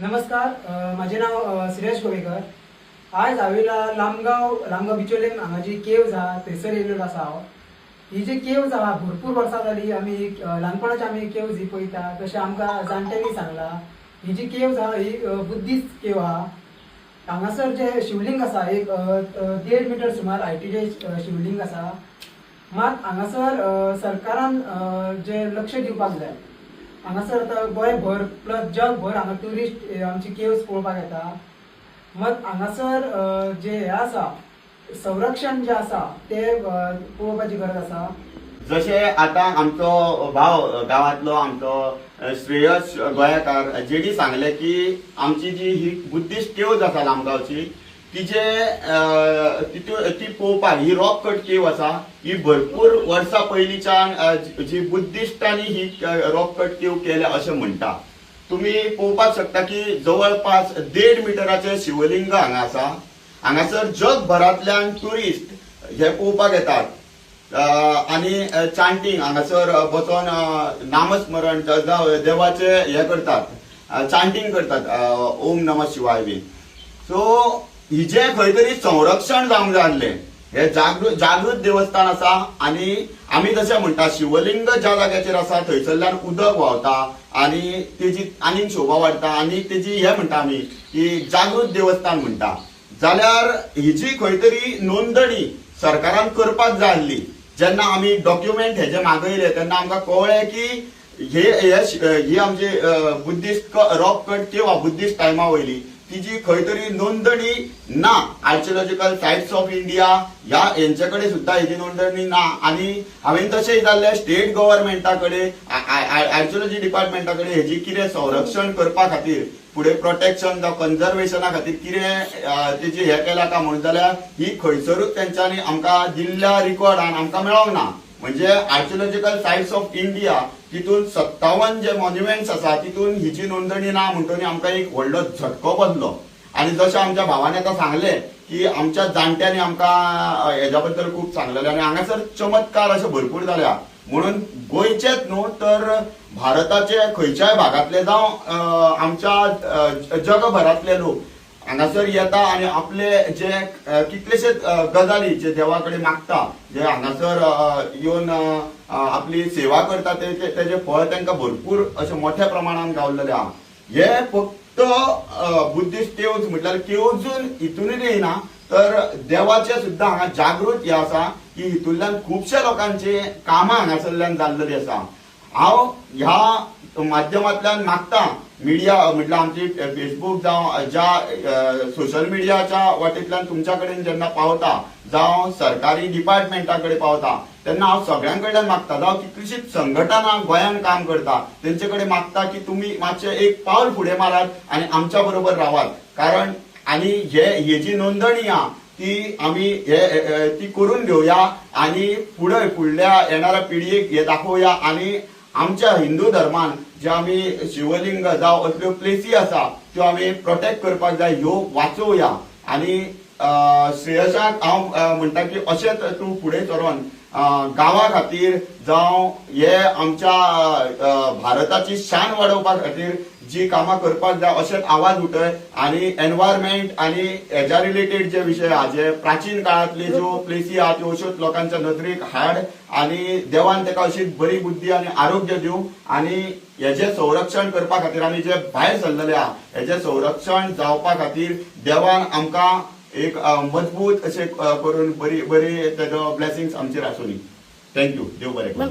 नमस्कार, माझे नाव श्रेयश गोवेकर. आज हांवें लामगांव बिचोलेम हांगा जी केव्ज आहा थंयसर येयल्लो आसा हांव. ही जी केव्ज आहा भरपूर वर्सां जाली. आमी ल्हानपणाची आमी केव्ज ही पळयता. तशें आमकां जाणट्यांनी सांगला ही जी केव्ज आहा ही बुद्धिस्ट केव आहा. हांगासर जे शिवलिंग आसा एक 1.5 मिटर सुमार हायटीचे शिवलिंग आसा. मात हांगासर सरकारान जे लक्ष दिवपाक जाय. हांगासर आतां गोंयभर प्लस जगभर हांगा ट्युरिस्ट आमची केव्स पळोवपाक येता. मत हांगासर जे हे आसा संरक्षण जे आसा ते पळोवपाची गरज आसा. जशे आता आमचो भाव गावातलो आमचो श्रेयस गोयकार जेणी सांगले की आमची जी ही बुद्धिस्ट केव्ज आसा लामगांवची ती पळोवपाक ही रॉक कट केव आसा. ही भरपूर वर्सां पयलींच्यान जी बुद्धिस्टांनी ही रॉक कट केव केल्या अशें म्हणटा. तुम्ही पळोवपाक शकता की जवळपास 1.5 मिटराचे शिवलिंग हांगा आसा. हांगासर जगभरांतल्यान ट्युरिस्ट हे पळोवपाक येतात आणि चांटिंग हांगासर बसून नामस्मरण देवाचे हे करतात, चांटिंग करतात ओम नमः शिवाय बी. सो हिजे खंय तरी संरक्षण जावंक जाय आसलें. हे जागृत देवस्थान आसा आणि आमी जशें म्हणटा शिवलिंग ज्या जाग्याचेर आसा थंयसरल्यान उदक व्हांवता आणि तेजी आनीक शोभा वाडटा आणि तेजी हे म्हणटा आमी की जागृत देवस्थान म्हणटा. जाल्यार हिची खंय तरी नोंदणी सरकारान करपाक जाय आसली. जेन्ना आमी डॉक्युमेंट हेजे मागयले तेन्ना आमकां कळ्ळें की ही आमची Buddhist rock cut cave Buddhist टायमा वयली तिची खंय तरी नोंदणी ना. आर्किओलॉजिकल सायट्स ऑफ इंडिया ह्या यांचे कडेन सुद्दां हेची नोंदणी ना. आणि हांवें तशें विचारलें स्टेट गव्हर्नमेंटा कडेन आर्किओलॉजी डिपार्टमेंटा कडेन हेजी कितें संरक्षण करपा खातीर फुडें प्रोटेक्शन जावं कन्झर्वेशना खातीर कितें तेजी हें केलां काय म्हणून जाल्यार ही खंयसरूच तेंच्यांनी आमकां दिल्ल्या रिकॉर्डान आमकां मेळोंक ना. म्हणजे आर्किओलॉजिकल सायट्स ऑफ इंडिया तितून 57 जे मॉन्युमेंट्स आसा तितून हिची नोंदणी ना म्हणटोनी आमकां एक व्हडलो झटको बसलो. आणि जशें आमच्या भावान आतां सांगलें की आमच्या जाणट्यांनी आमकां हेज्या बद्दल खूब सांगलेलें आणि हांगासर चमत्कार अशे भरपूर जाल्या. म्हणून गोंयचेच न्हू तर भारताचे खंयच्याय भागांतले जावं आमच्या जगभरांतले लोक हांगासर येता आणि आपले जे कितलेशेच गजाली जे देवा कडेन मागता, जे हांगासर येवन आपली सेवा करता तेजे फळ तांकां भरपूर अशें मोठ्या प्रमाणात गावलेलें आहा. हे फक्त बुद्धिस्ट केव्ज म्हटल्यार केव्जून हितूनच येयना तर देवाचे सुद्दां हांगा जागृत हे आसा की हितूंतल्यान खुबशे लोकांची कामां हांगासरल्यान जाल्लेली आसा. हांव ह्या माध्यमांतल्यान मागता मिडिया म्हटल्यार आमची फेसबुक जावं ज्या सोशल मिडियाच्या वाटेंतल्यान तुमच्या कडेन जेन्ना पावता जावं सरकारी डिपार्टमेंटा कडेन पावता तेन्ना हांव सगळ्यां कडल्यान मागता जावं कितलीशीच संघटना गोंयांत काम करता तेंचे कडेन मागता की तुमी मातशें एक पावल फुडें मारात आणि आमच्या बरोबर रावात. कारण आनी हेजी नोंदणी आहा ती आमी ती करून घेवया आणि फुडल्या येणाऱ्या पिळगेक हे दाखोवया. आणि आमच्या हिंदू धर्मान जे आमी शिवलिंग जावं असल्यो प्लेसी आसा त्यो आमी प्रोटेक्ट करपाक जाय, ह्यो वाचोवया. आणि श्रेयसाक हांव म्हणटा की अशेंच तूं फुडें सरोन गांवा खातीर जावं हे आमच्या भारताची शान वाडोवपा खातीर जी कामां करपाक जाय अशेंच आवाज उठय. आणि एनवायरमेंट आणि हेच्या रिलेटेड जे विशय आहा जे प्राचीन काळांतले ज्यो प्लेसी आहा त्यो अश्योच लोकांच्या नदरेक हाड आणि देवान ताका अशीच बरी बुद्धी आणि आरोग्य दिवं. आणि हेजे संरक्षण करपा खातीर आमी जे भायर सरलेले आहा हेजे संरक्षण जावपा खातीर देवान आमकां एक मजबूत अशें करून बरी तेजो ब्लेसिंग्स आमचेर आसूं. थँक्यू. देव बरें करूं.